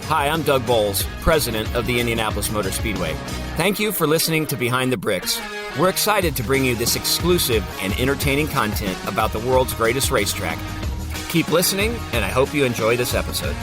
Hi, I'm Doug Bowles, president of the Indianapolis Motor Speedway. Thank you for listening to Behind the Bricks. We're excited to bring you this exclusive and entertaining content about the world's greatest racetrack. Keep listening, and I hope you enjoy this episode.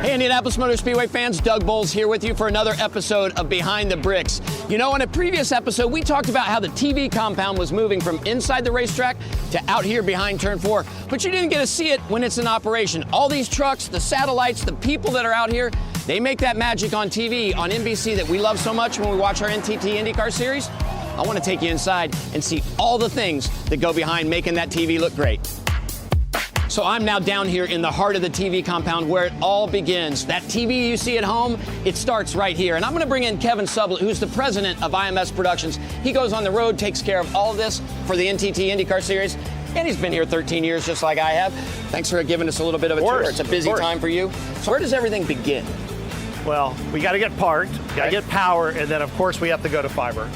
Hey, Indianapolis Motor Speedway fans, Doug Bowles here with you for another episode of Behind the Bricks. You know, in a previous episode, we talked about how the TV compound was moving from inside the racetrack to out here behind turn 4, but you didn't get to see it when it's in operation. All these trucks, the satellites, the people that are out here, they make that magic on TV, on NBC that we love so much when we watch our NTT IndyCar series. I want to take you inside and see all the things that go behind making that TV look great. So I'm now down here in the heart of the TV compound where it all begins. That TV you see at home, it starts right here. And I'm going to bring in Kevin Sublett, who's the president of IMS Productions. He goes on the road, takes care of all of this for the NTT IndyCar Series. And he's been here 13 years just like I have. Thanks for giving us a little bit of a tour. It's a busy time for you. So where does everything begin? Well, we got to get parked, got to get power, and then of course we have to go to fiber.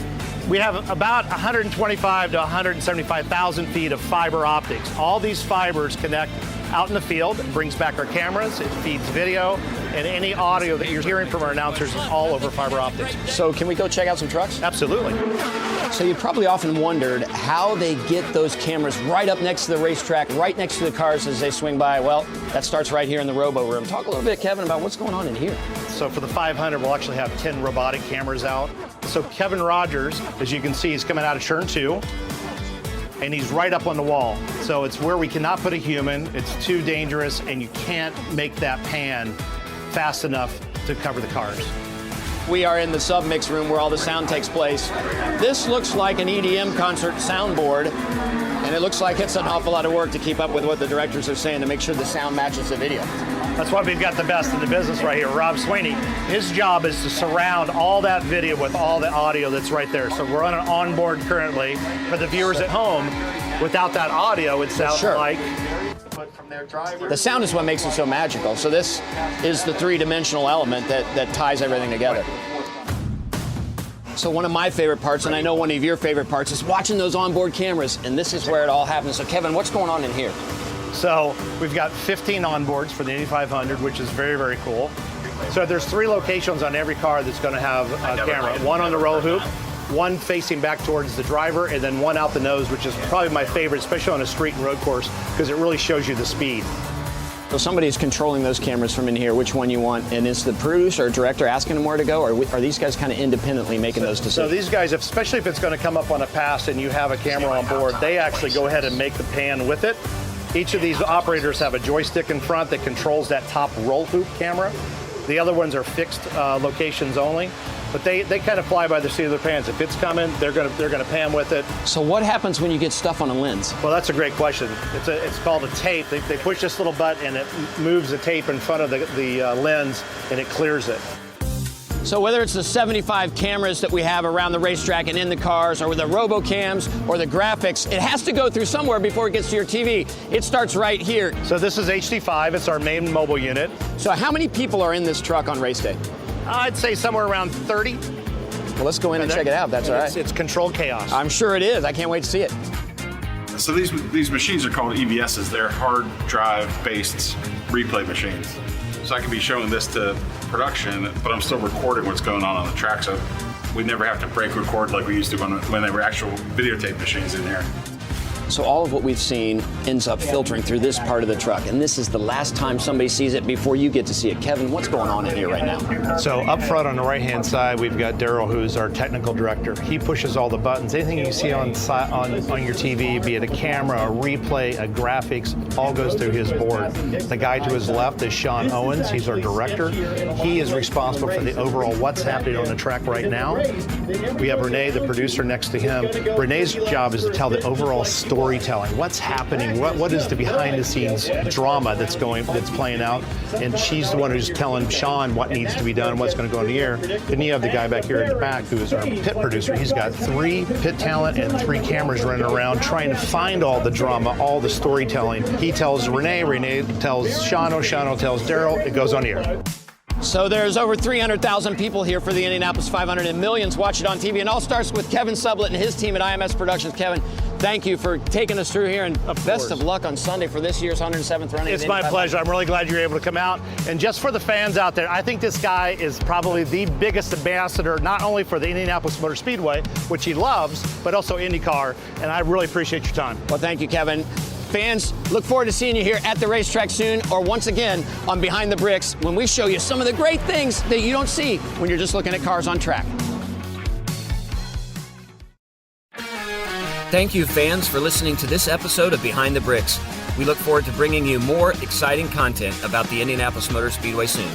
We have about 125 to 175,000 feet of fiber optics. All these fibers connect out in the field. It brings back our cameras, it feeds video, and any audio that you're hearing from our announcers is all over fiber optics. So can we go check out some trucks? Absolutely. So you probably often wondered how they get those cameras right up next to the racetrack, right next to the cars as they swing by. Well, that starts right here in the robo room. Talk a little bit, Kevin, about what's going on in here. So for the 500, we'll actually have 10 robotic cameras out. So Kevin Rogers, as you can see, is coming out of turn 2, and he's right up on the wall. So it's where we cannot put a human, it's too dangerous, and you can't make that pan fast enough to cover the cars. We are in the sub-mix room where all the sound takes place. This looks like an EDM concert soundboard, and it looks like it's an awful lot of work to keep up with what the directors are saying to make sure the sound matches the video. That's why we've got the best in the business right here, Rob Sweeney. His job is to surround all that video with all the audio that's right there. So we're on an onboard currently. For the viewers at home, without that audio, it sounds like... The sound is what makes it so magical. So this is the three-dimensional element that ties everything together. So one of my favorite parts, and I know one of your favorite parts, is watching those onboard cameras, and this is where it all happens. So Kevin, what's going on in here? So we've got 15 onboards for the Indy 500, which is very, very cool. So there's 3 locations on every car that's going to have a camera. One on the roll hoop, one facing back towards the driver, and then one out the nose, which is probably my favorite, especially on a street and road course, because it really shows you the speed. So somebody's controlling those cameras from in here, which one you want, and is the producer or director asking them where to go, or are these guys kind of independently making those decisions? So these guys, especially if it's going to come up on a pass and you have a camera on board, they actually go ahead and make the pan with it. Each of these operators have a joystick in front that controls that top roll hoop camera. The other ones are fixed locations only, but they kind of fly by the seat of their pants. If it's coming, they're gonna pan with it. So what happens when you get stuff on a lens? Well, that's a great question. It's called a tape. They push this little button and it moves the tape in front of the lens and it clears it. So whether it's the 75 cameras that we have around the racetrack and in the cars, or the RoboCams, or the graphics, it has to go through somewhere before it gets to your TV. It starts right here. So this is HD5, it's our main mobile unit. So how many people are in this truck on race day? I'd say somewhere around 30. Well, let's go in and check it out, that's all right. It's controlled chaos. I'm sure it is, I can't wait to see it. So these machines are called EBSs, they're hard drive based replay machines. So I can be showing this to production, but I'm still recording what's going on the track, so we never have to break record like we used to when they were actual videotape machines in here. So all of what we've seen ends up filtering through this part of the truck, and this is the last time somebody sees it before you get to see it. Kevin, what's going on in here right now? So up front on the right-hand side, we've got Daryl, who's our technical director. He pushes all the buttons. Anything you see on your TV, be it a camera, a replay, a graphics, all goes through his board. The guy to his left is Sean Owens. He's our director. He is responsible for the overall what's happening on the track right now. We have Renee, the producer, next to him. Renee's job is to tell the overall storytelling. What's happening? What is the behind-the-scenes drama that's playing out? And she's the one who's telling Sean what needs to be done, what's going to go in the air. Then you have the guy back here in the back who is our pit producer. He's got 3 pit talent and 3 cameras running around trying to find all the drama, all the storytelling. He tells Renee, Renee tells Shano, Shano tells Daryl. It goes on the air. So there's over 300,000 people here for the Indianapolis 500 and millions watch it on TV. And all starts with Kevin Sublett and his team at IMS Productions. Kevin, thank you for taking us through here, and best of luck on Sunday for this year's 107th running. It's my pleasure. I'm really glad you're able to come out. And just for the fans out there, I think this guy is probably the biggest ambassador, not only for the Indianapolis Motor Speedway, which he loves, but also IndyCar. And I really appreciate your time. Well, thank you, Kevin. Fans, look forward to seeing you here at the racetrack soon, or once again on Behind the Bricks, when we show you some of the great things that you don't see when you're just looking at cars on track. Thank you, fans, for listening to this episode of Behind the Bricks. We look forward to bringing you more exciting content about the Indianapolis Motor Speedway soon.